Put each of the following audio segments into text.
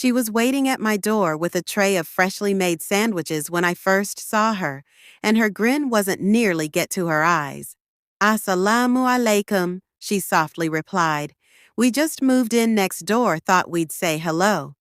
She was waiting at my door with a tray of freshly made sandwiches when I first saw her, and her grin wasn't nearly get to her eyes. Assalamu alaikum, she softly replied. We just moved in next door, thought we'd say hello.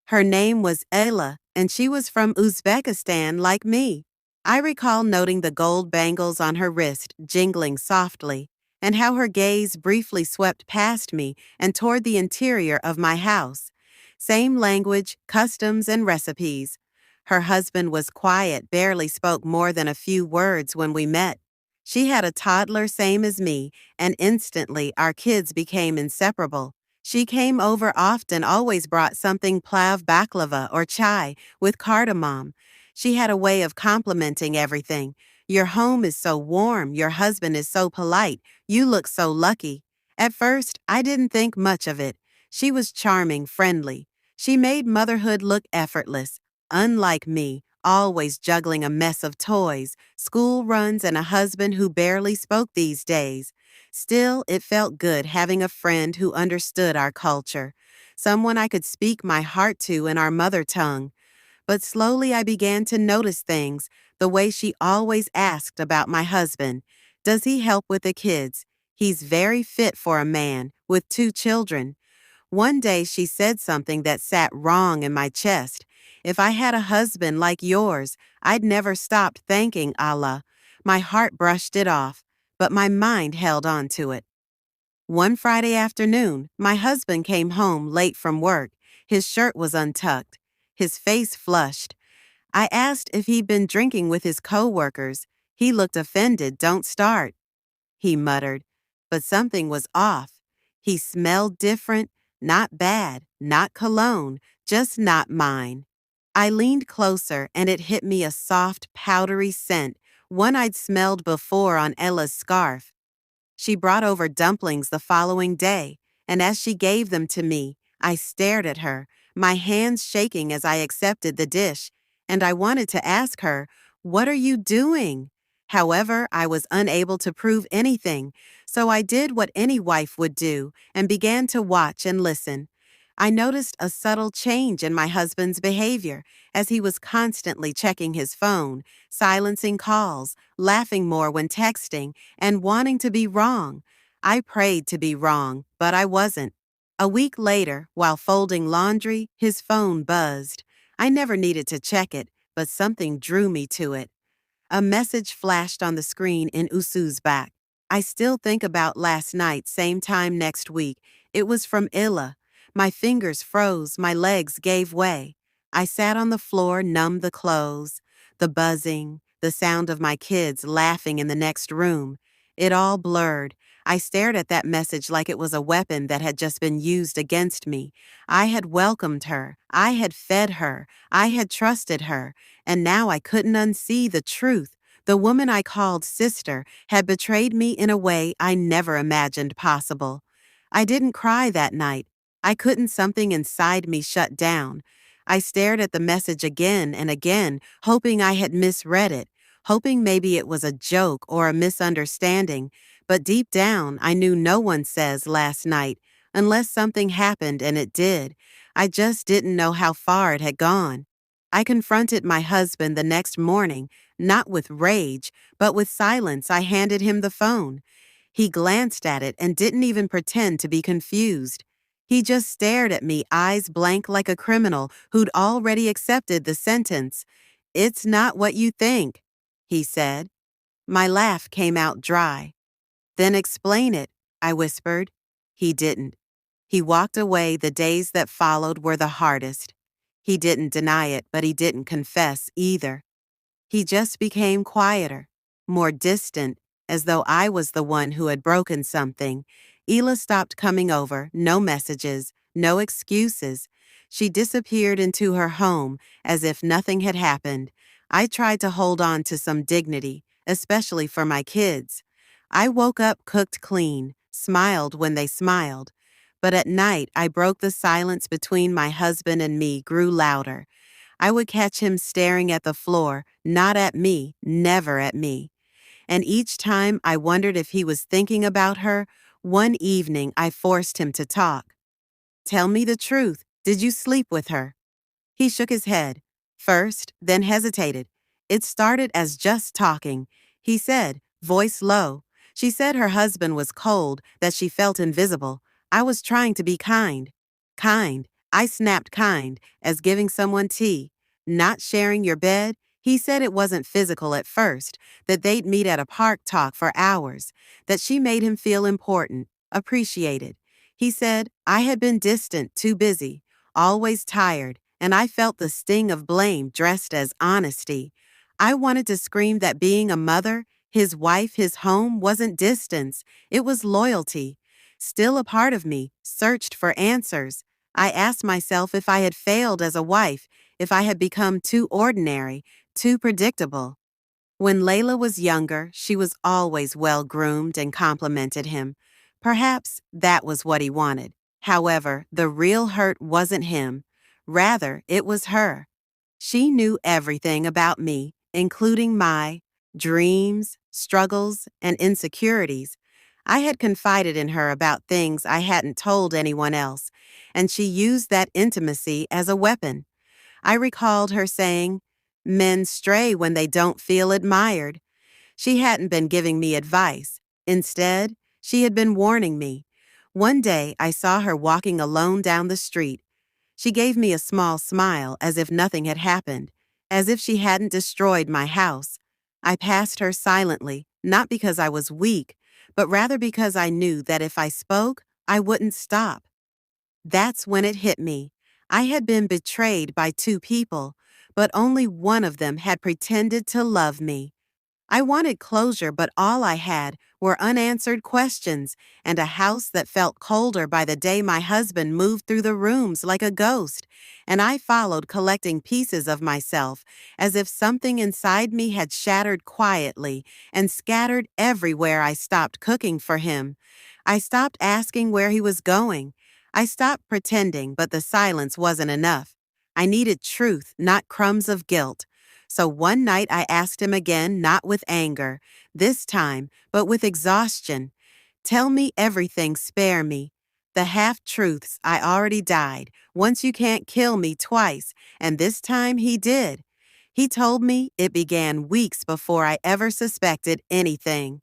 Her name was Ayla, and she was from Uzbekistan like me. I recall noting the gold bangles on her wrist jingling softly, and how her gaze briefly swept past me and toward the interior of my house. Same language, customs, and recipes. Her husband was quiet, barely spoke more than a few words when we met. She had a toddler same as me, and instantly our kids became inseparable. She came over often, always brought something plav baklava or chai with cardamom. She had a way of complimenting everything. Your home is so warm, your husband is so polite, you look so lucky. At first, I didn't think much of it. She was charming, friendly. She made motherhood look effortless. Unlike me, always juggling a mess of toys, school runs, and a husband who barely spoke these days. Still, it felt good having a friend who understood our culture, someone I could speak my heart to in our mother tongue. But slowly I began to notice things, the way she always asked about my husband. Does he help with the kids? He's very fit for a man, with 2 children. One day she said something that sat wrong in my chest. If I had a husband like yours, I'd never stopped thanking Allah. My heart brushed it off, but my mind held on to it. One Friday afternoon, my husband came home late from work. His shirt was untucked, his face flushed. I asked if he'd been drinking with his coworkers. He looked offended. Don't start, he muttered. But something was off. He smelled different, not bad, not cologne, just not mine. I leaned closer and it hit me, a soft, powdery scent, one I'd smelled before on Ella's scarf. She brought over dumplings the following day, and as she gave them to me, I stared at her, my hands shaking as I accepted the dish, and I wanted to ask her, "What are you doing?" However, I was unable to prove anything, so I did what any wife would do and began to watch and listen. I noticed a subtle change in my husband's behavior as he was constantly checking his phone, silencing calls, laughing more when texting, and wanting to be wrong. I prayed to be wrong, but I wasn't. A week later, while folding laundry, his phone buzzed. I never needed to check it, but something drew me to it. A message flashed on the screen in Uzbek. I still think about last night, same time next week. It was from Illa. My fingers froze, my legs gave way. I sat on the floor, numbed the clothes, the buzzing, the sound of my kids laughing in the next room. It all blurred. I stared at that message like it was a weapon that had just been used against me. I had welcomed her. I had fed her. I had trusted her. And now I couldn't unsee the truth. The woman I called sister had betrayed me in a way I never imagined possible. I didn't cry that night. I couldn't. Something inside me shut down. I stared at the message again and again, hoping I had misread it, hoping maybe it was a joke or a misunderstanding. But deep down, I knew no one says last night, unless something happened, and it did. I just didn't know how far it had gone. I confronted my husband the next morning, not with rage, but with silence. I handed him the phone. He glanced at it and didn't even pretend to be confused. He just stared at me, eyes blank like a criminal who'd already accepted the sentence. "It's not what you think," he said. My laugh came out dry. "Then explain it," I whispered. He didn't. He walked away. The days that followed were the hardest. He didn't deny it, but he didn't confess either. He just became quieter, more distant, as though I was the one who had broken something. Ela stopped coming over, no messages, no excuses. She disappeared into her home as if nothing had happened. I tried to hold on to some dignity, especially for my kids. I woke up, cooked clean, smiled when they smiled. But at night, I broke the silence between my husband and me, grew louder. I would catch him staring at the floor, not at me, never at me. And each time I wondered if he was thinking about her. One evening I forced him to talk. "Tell me the truth. Did you sleep with her? He shook his head, first, then hesitated. It started as just talking. He said, voice low. She said her husband was cold, that she felt invisible. I was trying to be kind. Kind. I snapped kind, as giving someone tea. Not sharing your bed? He said it wasn't physical at first, that they'd meet at a park talk for hours, that she made him feel important, appreciated. He said, I had been distant, too busy, always tired, and I felt the sting of blame dressed as honesty. I wanted to scream that being a mother, his wife, his home wasn't distance, it was loyalty. Still a part of me searched for answers. I asked myself if I had failed as a wife, if I had become too ordinary, too predictable. When Layla was younger, she was always well-groomed and complimented him. Perhaps that was what he wanted. However, the real hurt wasn't him. Rather, it was her. She knew everything about me, including my dreams, struggles, and insecurities. I had confided in her about things I hadn't told anyone else, and she used that intimacy as a weapon. I recalled her saying, men stray when they don't feel admired. She hadn't been giving me advice. Instead, she had been warning me. One day, I saw her walking alone down the street. She gave me a small smile as if nothing had happened, as if she hadn't destroyed my house. I passed her silently, not because I was weak, but rather because I knew that if I spoke, I wouldn't stop. That's when it hit me. I had been betrayed by two people, but only one of them had pretended to love me. I wanted closure, but all I had were unanswered questions and a house that felt colder by the day my husband moved through the rooms like a ghost, and I followed collecting pieces of myself as if something inside me had shattered quietly and scattered everywhere I stopped cooking for him. I stopped asking where he was going. I stopped pretending, but the silence wasn't enough. I needed truth, not crumbs of guilt. So one night I asked him again, not with anger, this time, but with exhaustion. Tell me everything, spare me. The half-truths, I already died. Once you can't kill me twice, and this time he did. He told me it began weeks before I ever suspected anything.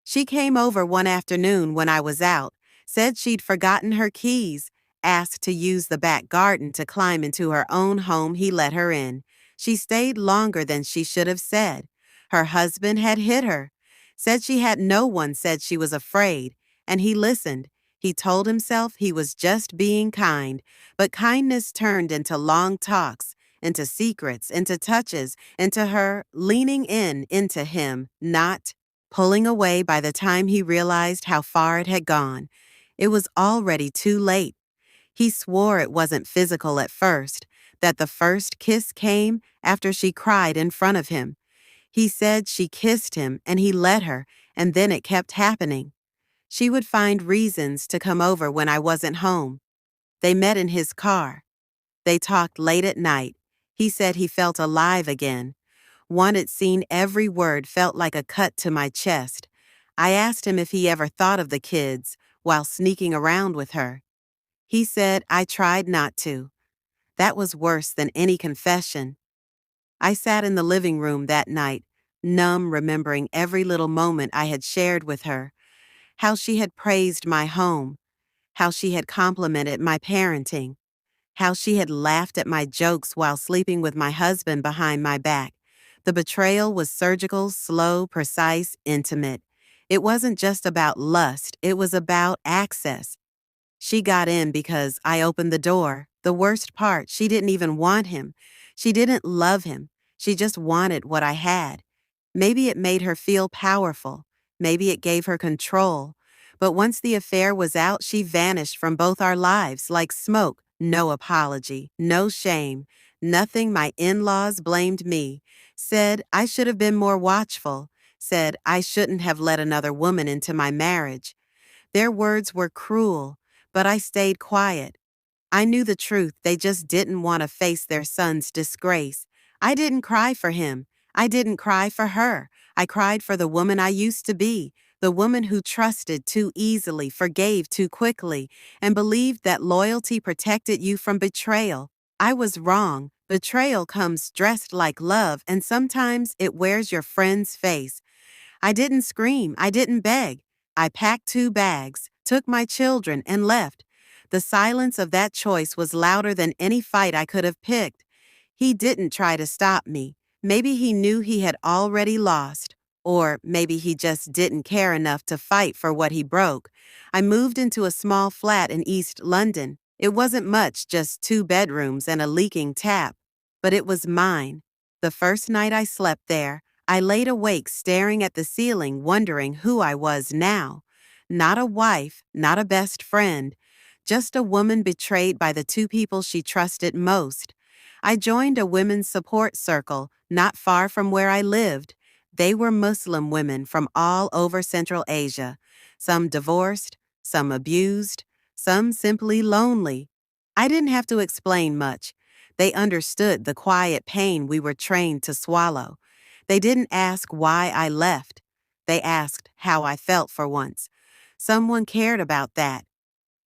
She came over one afternoon when I was out, said she'd forgotten her keys, asked to use the back garden to climb into her own home. He let her in. She stayed longer than she should have said. Her husband had hit her, said she had no one, said she was afraid, and he listened. He told himself he was just being kind, but kindness turned into long talks, into secrets, into touches, into her leaning in into him, not pulling away. By the time he realized how far it had gone, it was already too late. He swore it wasn't physical at first, that the first kiss came after she cried in front of him. He said she kissed him and he let her, and then it kept happening. She would find reasons to come over when I wasn't home. They met in his car. They talked late at night. He said he felt alive again. Wanted seen every word felt like a cut to my chest. I asked him if he ever thought of the kids while sneaking around with her. He said I tried not to. That was worse than any confession. I sat in the living room that night, numb, remembering every little moment I had shared with her, how she had praised my home, how she had complimented my parenting, how she had laughed at my jokes while sleeping with my husband behind my back. The betrayal was surgical, slow, precise, intimate. It wasn't just about lust, it was about access. She got in because I opened the door. The worst part, she didn't even want him. She didn't love him. She just wanted what I had. Maybe it made her feel powerful. Maybe it gave her control. But once the affair was out, she vanished from both our lives like smoke. No apology, no shame, nothing. My in-laws blamed me, said I should have been more watchful, said I shouldn't have let another woman into my marriage. Their words were cruel, but I stayed quiet. I knew the truth, they just didn't want to face their son's disgrace. I didn't cry for him. I didn't cry for her. I cried for the woman I used to be, The woman who trusted too easily, forgave too quickly, and believed that loyalty protected you from betrayal. I was wrong. Betrayal comes dressed like love, and sometimes it wears your friend's face. I didn't scream. I didn't beg. I packed 2 bags, took my children, and left. The silence of that choice was louder than any fight I could have picked. He didn't try to stop me. Maybe he knew he had already lost. Or maybe he just didn't care enough to fight for what he broke. I moved into a small flat in East London. It wasn't much, just 2 bedrooms and a leaking tap. But it was mine. The first night I slept there, I laid awake staring at the ceiling, wondering who I was now. Not a wife, not a best friend, just a woman betrayed by the 2 people she trusted most. I joined a women's support circle not far from where I lived. They were Muslim women from all over Central Asia, some divorced, some abused, some simply lonely. I didn't have to explain much. They understood the quiet pain we were trained to swallow. They didn't ask why I left. They asked how I felt for once. Someone cared about that.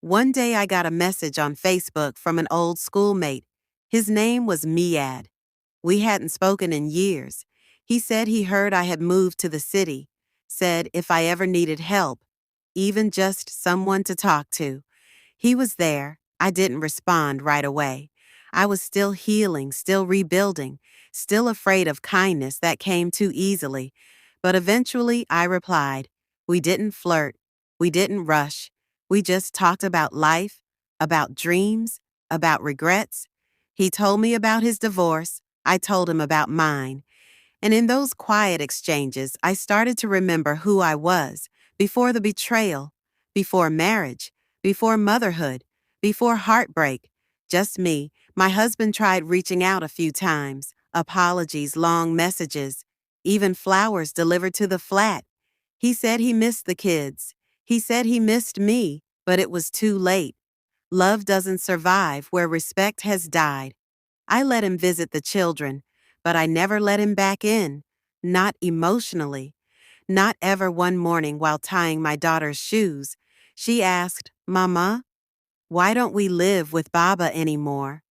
One day I got a message on Facebook from an old schoolmate. His name was Miad. We hadn't spoken in years. He said he heard I had moved to the city, said if I ever needed help, even just someone to talk to. He was there. I didn't respond right away. I was still healing, still rebuilding, still afraid of kindness that came too easily. But eventually I replied. We didn't flirt. We didn't rush. We just talked about life, about dreams, about regrets. He told me about his divorce. I told him about mine. And in those quiet exchanges, I started to remember who I was before the betrayal, before marriage, before motherhood, before heartbreak. Just me. My husband tried reaching out a few times, apologies, long messages, even flowers delivered to the flat. He said he missed the kids. He said he missed me, but it was too late. Love doesn't survive where respect has died. I let him visit the children, but I never let him back in. Not emotionally. Not ever. One morning while tying my daughter's shoes, she asked, Mama, why don't we live with Baba anymore?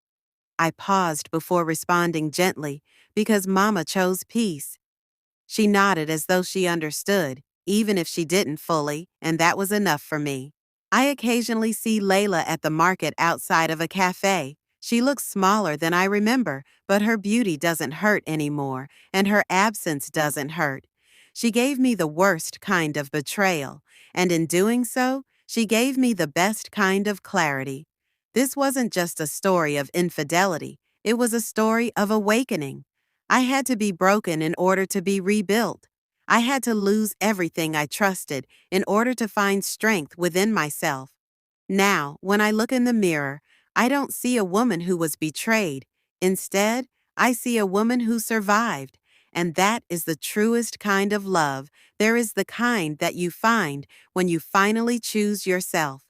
I paused before responding gently, because Mama chose peace. She nodded as though she understood, even if she didn't fully, and that was enough for me. I occasionally see Layla at the market outside of a cafe. She looks smaller than I remember, but her beauty doesn't hurt anymore, and her absence doesn't hurt. She gave me the worst kind of betrayal, and in doing so, she gave me the best kind of clarity. This wasn't just a story of infidelity, it was a story of awakening. I had to be broken in order to be rebuilt. I had to lose everything I trusted in order to find strength within myself. Now, when I look in the mirror, I don't see a woman who was betrayed. Instead, I see a woman who survived. And that is the truest kind of love. There is the kind that you find when you finally choose yourself.